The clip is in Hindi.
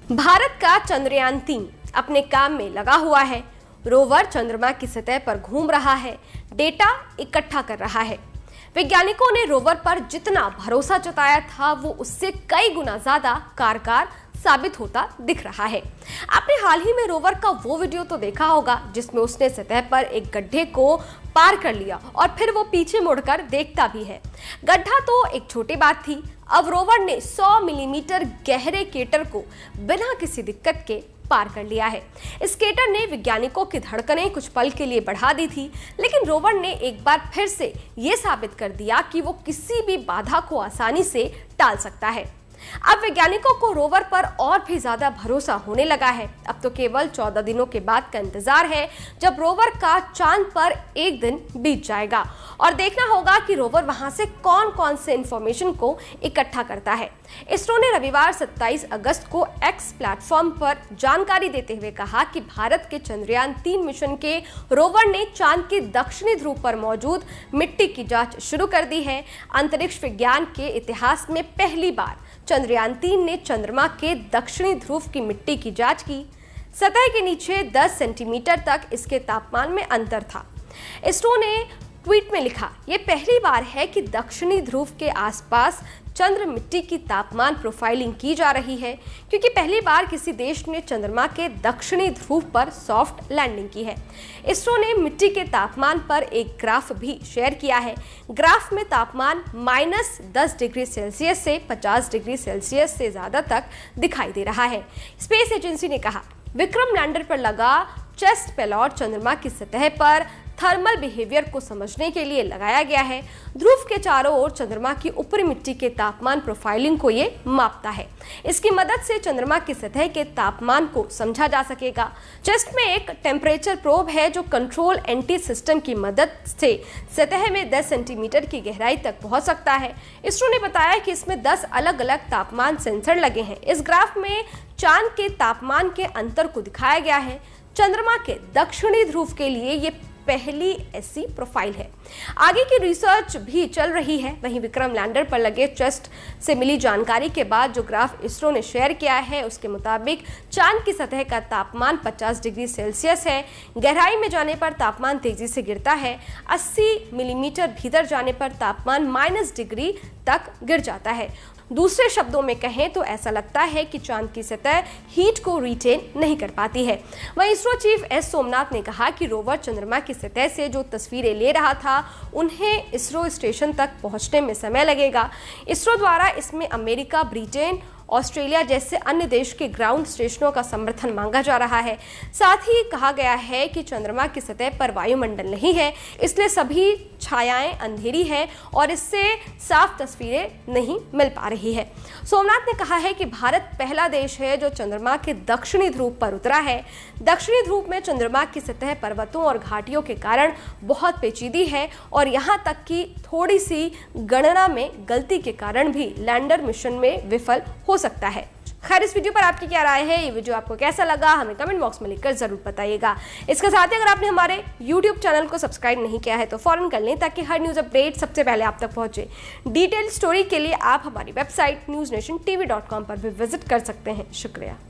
भारत का चंद्रयान-3 अपने काम में लगा हुआ है। रोवर चंद्रमा की सतह पर घूम रहा है, डेटा इकट्ठा कर रहा है। वैज्ञानिकों ने रोवर पर जितना भरोसा जताया था वो उससे कई गुना ज्यादा कारगर साबित होता दिख रहा है। आपने हाल ही में रोवर का वो वीडियो तो देखा होगा जिसमें उसने सतह पर एक गड्ढे को पार कर लिया और फिर वो पीछे मुड़कर देखता भी है। गड्ढा तो एक छोटी बात थी, अब रोवर ने 100 मिलीमीटर गहरे केटर को बिना किसी दिक्कत के पार कर लिया है। इस केटर ने वैज्ञानिकों की धड़कनें कुछ पल के लिए बढ़ा दी थी, लेकिन रोवर ने एक बार फिर से ये साबित कर दिया कि वो किसी भी बाधा को आसानी से टाल सकता है। अब वैज्ञानिकों को रोवर पर और भी ज्यादा भरोसा होने लगा है। अब तो केवल 14 दिनों के बाद का इंतजार है जब रोवर का चांद पर एक दिन बीत जाएगा और देखना होगा कि रोवर वहां से कौन कौन से इंफॉर्मेशन को इकट्ठा करता है। इसरो ने रविवार 27 अगस्त को एक्स प्लेटफॉर्म पर जानकारी देते हुए कहा कि भारत के चंद्रयान-3 मिशन के रोवर ने चांद के दक्षिणी ध्रुव पर मौजूद मिट्टी की जांच शुरू कर दी है। अंतरिक्ष विज्ञान के इतिहास में पहली बार चंद्रयान-3 ने चंद्रमा के दक्षिणी ध्रुव की मिट्टी की जांच की। सतह के नीचे 10 सेंटीमीटर तक इसके तापमान में अंतर था। इसरो ने ट्वीट में लिखा, ये पहली बार है कि दक्षिणी ध्रुव के आसपास चंद्र मिट्टी की तापमान प्रोफाइलिंग की जा रही है, क्योंकि पहली बार किसी देश ने चंद्रमा के दक्षिणी ध्रुव पर सॉफ्ट लैंडिंग की है। इसरो ने मिट्टी के तापमान पर एक ग्राफ भी शेयर किया है। ग्राफ में तापमान -10 डिग्री सेल्सियस से 50 डिग्री सेल्सियस से ज़्यादा तक दिखाई दे रहा है। स्पेस एजेंसी ने कहा, विक्रम लैंडर पर लगा चेस्ट पेलॉट चंद्रमा की सतह पर थर्मल बिहेवियर को समझने के लिए लगाया गया है। ध्रुव के चारों ओर चंद्रमा की ऊपरी मिट्टी के तापमान प्रोफाइलिंग को ये मापता है। इसकी मदद से चंद्रमा की सतह के तापमान को समझा जा सकेगा। चेस्ट में एक टेम्परेचर प्रोब है जो कंट्रोल एंटी सिस्टम की मदद से सतह में 10 सेंटीमीटर की गहराई तक पहुंच सकता है। इसरो ने बताया कि इसमें 10 अलग अलग तापमान सेंसर लगे हैं। इस ग्राफ में चांद के तापमान के अंतर को दिखाया गया है। चंद्रमा के दक्षिणी ध्रुव के लिए ये पहली ऐसी प्रोफाइल है। आगे की रिसर्च भी चल रही है। वहीं विक्रम लैंडर पर लगे चेस्ट से मिली जानकारी के बाद जो ग्राफ इसरो ने शेयर किया है उसके मुताबिक चांद की सतह का तापमान 50 डिग्री सेल्सियस है। गहराई में जाने पर तापमान तेजी से गिरता है। 80 मिलीमीटर भीतर जाने पर तापमान -डिग्री तक गिर जाता है। दूसरे शब्दों में कहें तो ऐसा लगता है कि चांद की सतह हीट को रिटेन नहीं कर पाती है। वहीं इसरो चीफ एस सोमनाथ ने कहा कि रोवर चंद्रमा की सतह से जो तस्वीरें ले रहा था उन्हें इसरो स्टेशन तक पहुंचने में समय लगेगा। इसरो द्वारा इसमें अमेरिका, ब्रिटेन, ऑस्ट्रेलिया जैसे अन्य देश के ग्राउंड स्टेशनों का समर्थन मांगा जा रहा है। साथ ही कहा गया है कि चंद्रमा की सतह पर वायुमंडल नहीं है, इसलिए सभी छायाएं अंधेरी है और इससे साफ तस्वीरें नहीं मिल पा रही है। सोमनाथ ने कहा है कि भारत पहला देश है जो चंद्रमा के दक्षिणी ध्रुव पर उतरा है। दक्षिणी ध्रुव में चंद्रमा की सतह पर्वतों और घाटियों के कारण बहुत पेचीदी है और यहाँ तक कि थोड़ी सी गणना में गलती के कारण भी लैंडर मिशन में विफल हो सकता है। खैर, इस वीडियो पर आपकी क्या राय है? ये वीडियो आपको कैसा लगा हमें कमेंट बॉक्स में लिखकर जरूर बताइएगा। इसके साथ ही अगर आपने हमारे YouTube चैनल को सब्सक्राइब नहीं किया है तो फौरन कर लें ताकि हर न्यूज़ अपडेट सबसे पहले आप तक पहुंचे। डिटेल स्टोरी के लिए आप हमारी वेबसाइट newsnationtv.com पर भी विजिट कर सकते हैं। शुक्रिया।